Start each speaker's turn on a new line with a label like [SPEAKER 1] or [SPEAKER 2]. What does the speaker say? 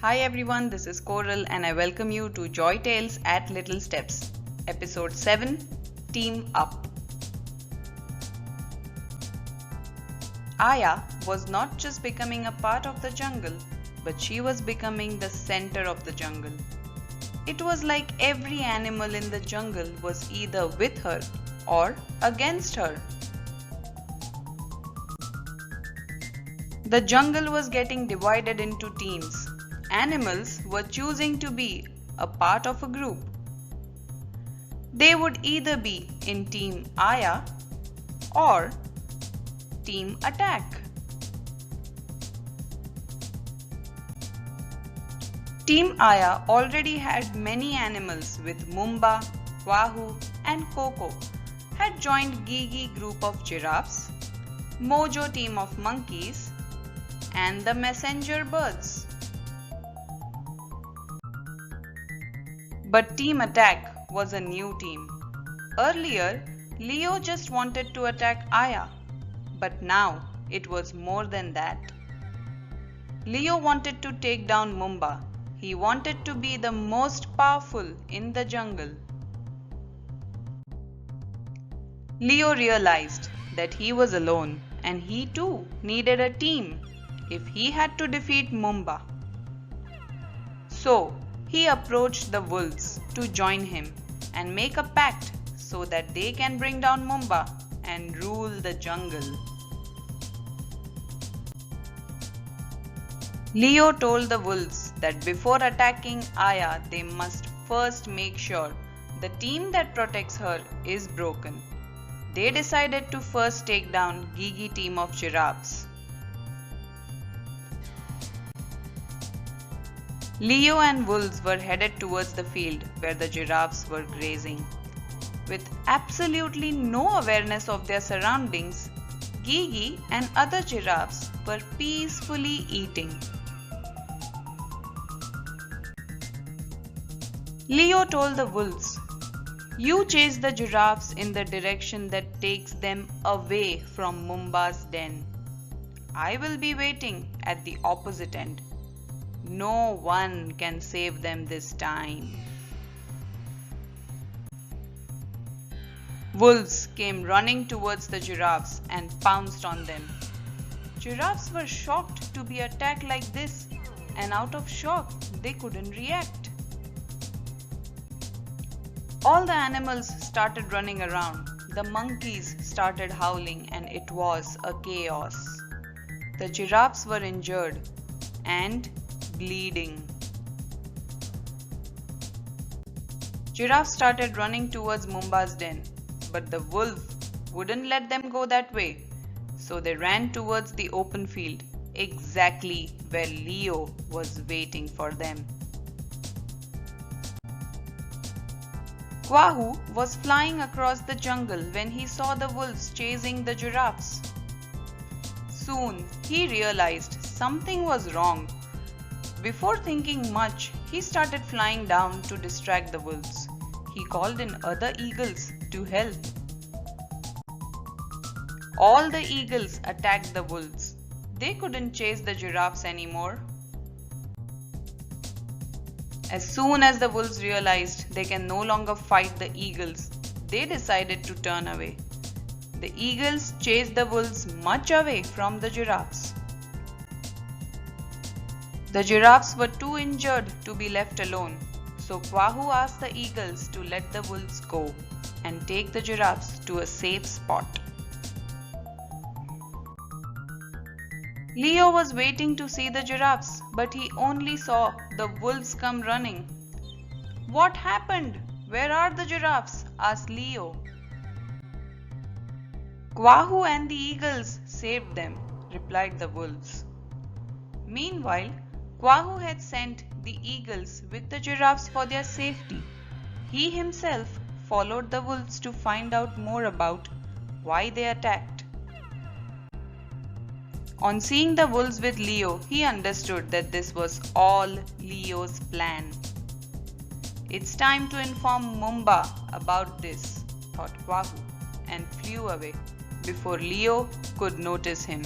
[SPEAKER 1] Hi everyone, this is Coral and I welcome you to Joy Tales at Little Steps, Episode 7, Team Up. Aya was not just becoming a part of the jungle, but she was becoming the center of the jungle. It was like every animal in the jungle was either with her or against her. The jungle was getting divided into teams. Animals were choosing to be a part of a group. They would either be in Team Aya or Team Attack. Team Aya already had many animals with Mumba, Kwahu and Koko had joined Gigi group of giraffes, Mojo team of monkeys and the messenger birds. But Team Attack was a new team. Earlier, Leo just wanted to attack Aya, but now it was more than that. Leo wanted to take down Mumba. He wanted to be the most powerful in the jungle. Leo realized that he was alone and he too needed a team if he had to defeat Mumba. So, he approached the wolves to join him and make a pact so that they can bring down Mumba and rule the jungle. Leo told the wolves that before attacking Aya, they must first make sure the team that protects her is broken. They decided to first take down Gigi team of giraffes. Leo and wolves were headed towards the field where the giraffes were grazing. With absolutely no awareness of their surroundings, Gigi and other giraffes were peacefully eating. Leo told the wolves, "You chase the giraffes in the direction that takes them away from Mumba's den. I will be waiting at the opposite end. No one can save them this time." Wolves came running towards the giraffes and pounced on them. Giraffes were shocked to be attacked like this, and out of shock, they couldn't react. All the animals started running around. The monkeys started howling, and it was a chaos. The giraffes were injured and bleeding. Giraffes started running towards Mumba's den, but the wolf wouldn't let them go that way, so they ran towards the open field, exactly where Leo was waiting for them. Kwahu was flying across the jungle when he saw the wolves chasing the giraffes. Soon he realized something was wrong. Before thinking much, he started flying down to distract the wolves. He called in other eagles to help. All the eagles attacked the wolves. They couldn't chase the giraffes anymore. As soon as the wolves realized they can no longer fight the eagles, they decided to turn away. The eagles chased the wolves much away from the giraffes. The giraffes were too injured to be left alone, so Kwahu asked the eagles to let the wolves go and take the giraffes to a safe spot. Leo was waiting to see the giraffes, but he only saw the wolves come running. "What happened? Where are the giraffes?" asked Leo. "Kwahu and the eagles saved them," replied the wolves. Meanwhile, Kwahu had sent the eagles with the giraffes for their safety. He himself followed the wolves to find out more about why they attacked. On seeing the wolves with Leo, he understood that this was all Leo's plan. "It's time to inform Mumba about this," thought Kwahu, and flew away before Leo could notice him.